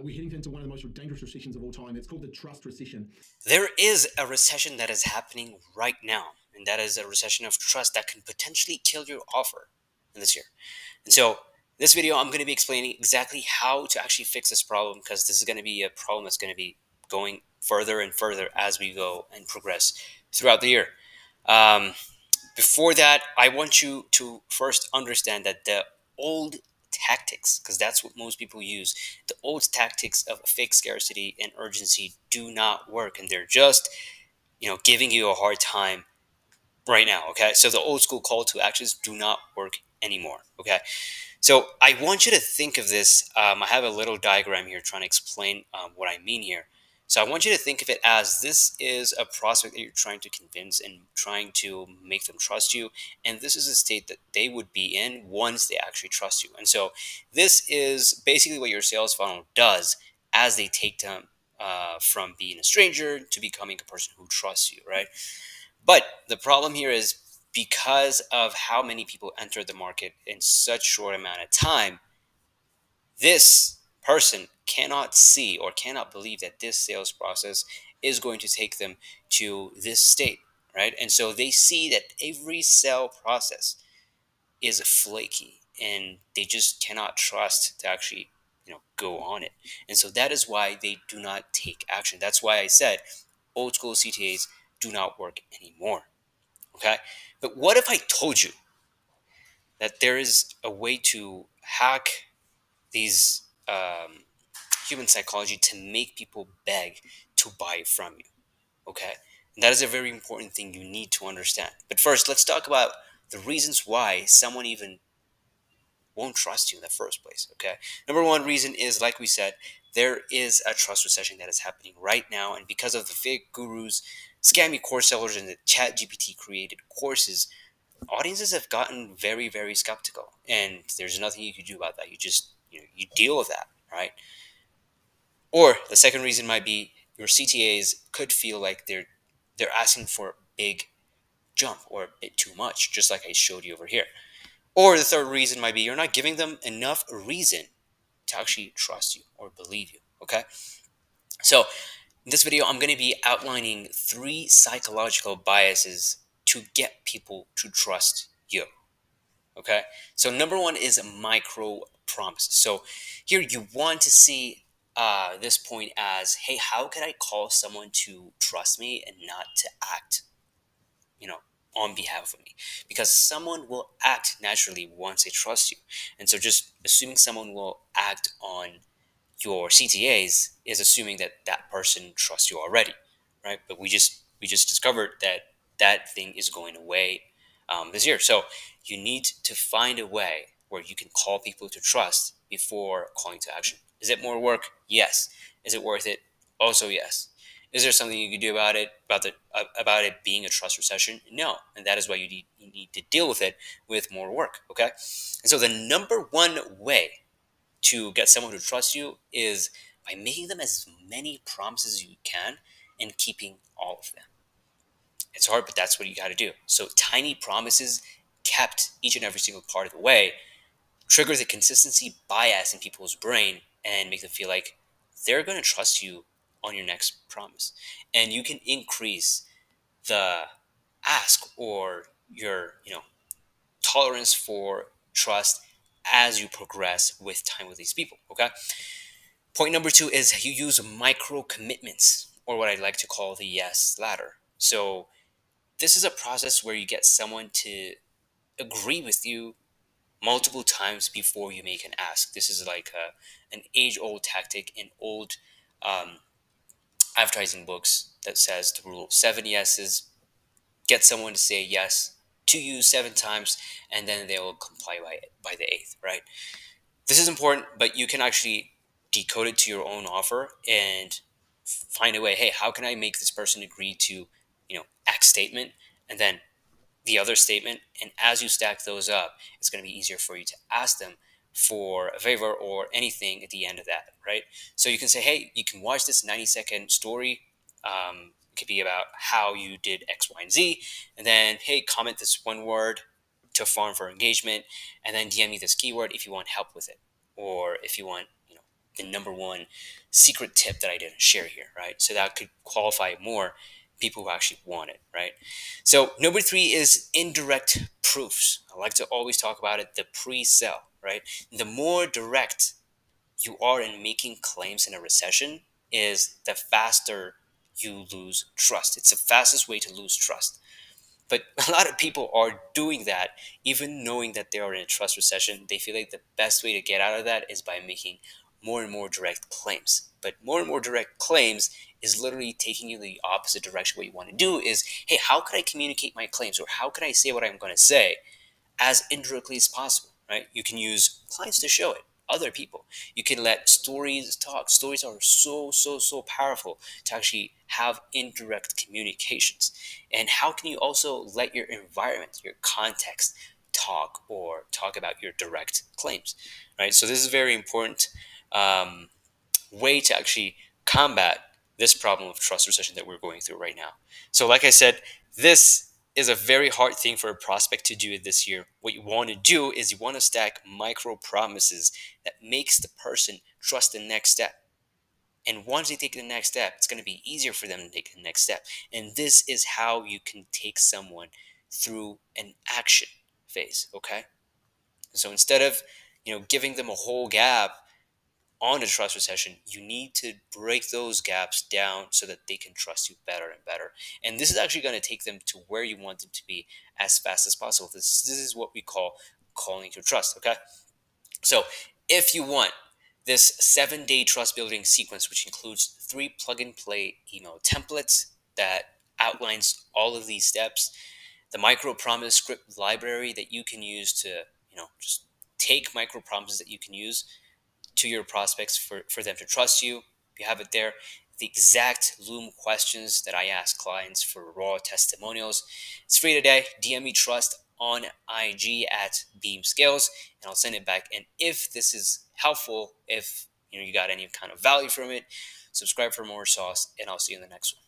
we're heading into one of the most dangerous recessions of all time. It's called the trust recession. There is a recession that is happening right now, and that is a recession of trust that can potentially kill your offer in this year. And so, in this video, I'm going to be explaining exactly how to actually fix this problem because this is going to be a problem that's going to be going further and further as we go and progress throughout the year. Um, Before that, I want you to first understand that the old tactics, because that's what most people use, the old tactics of fake scarcity and urgency do not work, and they're just giving you a hard time right now. Okay, so the old school call to actions do not work anymore. Okay, so I want you to think of this. I have a little diagram here trying to explain what I mean here. So I want you to think of it as this is a prospect that you're trying to convince and trying to make them trust you. And this is a state that they would be in once they actually trust you. And so this is basically what your sales funnel does as they take them from being a stranger to becoming a person who trusts you, right? But the problem here is because of how many people enter the market in such short amount of time, this person cannot see or cannot believe that this sales process is going to take them to this state, right? And so they see that every sale process is flaky and they just cannot trust to actually go on it. And so that is why they do not take action. That's why I said old school CTAs do not work anymore. Okay. But what if I told you that there is a way to hack these human psychology to make people beg to buy from you? Okay. And that is a very important thing you need to understand. But first, let's talk about the reasons why someone even won't trust you in the first place. Okay. Number one reason is, like we said, there is a trust recession that is happening right now. And because of the fake gurus, scammy course sellers, and the chat GPT created courses, audiences have gotten very, very skeptical, and there's nothing you can do about that. You just you deal with that, right? Or the second reason might be your CTAs could feel like they're asking for a big jump or a bit too much, just like I showed you over here. Or the third reason might be you're not giving them enough reason to actually trust you or believe you. Okay, so in this video, I'm going to be outlining three psychological biases to get people to trust you. Okay. So number one is micro promises. So here you want to see this point as, hey, how can I call someone to trust me and not to act, you know, on behalf of me? Because someone will act naturally once they trust you. And so just assuming someone will act on your CTAs is assuming that that person trusts you already, right? But we just discovered that that thing is going away this year. So you need to find a way where you can call people to trust before calling to action. Is it more work? Yes. Is it worth it? Also, yes. Is there something you can do about it about it being a trust recession? No, and that is why you need to deal with it with more work. Okay, and so the number one way to get someone to trust you is by making them as many promises as you can and keeping all of them. It's hard, but that's what you got to do. So tiny promises kept each and every single part of the way trigger the consistency bias in people's brain and make them feel like they're going to trust you on your next promise. And you can increase the ask or your tolerance for trust as you progress with time with these people. Okay. Point number two is you use micro commitments, or what I like to call the yes ladder. So this is a process where you get someone to agree with you multiple times before you make an ask. This is like an age-old tactic in old um, advertising books that says the rule of seven yeses. Get someone to say yes to you seven times, and then they will comply by the eighth. Right. This is important, but you can actually decode it to your own offer and find a way. Hey, how can I make this person agree to, X statement and then the other statement? And as you stack those up, it's going to be easier for you to ask them for a favor or anything at the end of that, right? So you can say, hey, you can watch this 90-second story. It could be about how you did X, Y, and Z. And then, hey, comment this one word to farm for engagement, and then DM me this keyword if you want help with it, or if you want, the number one secret tip that I didn't share here, right? So that could qualify more people who actually want it, right? So number three is indirect proofs. I like to always talk about it, the pre-sell, right? The more direct you are in making claims in a recession is the faster you lose trust. It's the fastest way to lose trust. But a lot of people are doing that, even knowing that they are in a trust recession. They feel like the best way to get out of that is by making more and more direct claims. But more and more direct claims is literally taking you the opposite direction. What you want to do is, hey, how can I communicate my claims, or how can I say what I'm going to say as indirectly as possible, right? You can use clients to show it, other people. You can let stories talk. Stories are so powerful to actually have indirect communications. And how can you also let your environment, your context, talk or talk about your direct claims, right? So this is very important. Way to actually combat this problem of trust recession that we're going through right now. So, like I said, this is a very hard thing for a prospect to do this year. What you want to do is you want to stack micro promises that makes the person trust the next step. And once they take the next step, it's going to be easier for them to take the next step. And this is how you can take someone through an action phase. Okay. So instead of giving them a whole gap on a trust recession, you need to break those gaps down so that they can trust you better and better. And this is actually going to take them to where you want them to be as fast as possible. This is what we call calling to trust. Okay. So if you want this 7-day trust building sequence, which includes 3 plug and play email templates that outlines all of these steps, the micro promise script library that you can use to, just take micro promises that you can use to your prospects for them to trust you. You have it there. The exact Loom questions that I ask clients for raw testimonials. It's free today. DM me trust on IG at Beam Scales, and I'll send it back. And if this is helpful, if you got any kind of value from it, subscribe for more sauce, and I'll see you in the next one.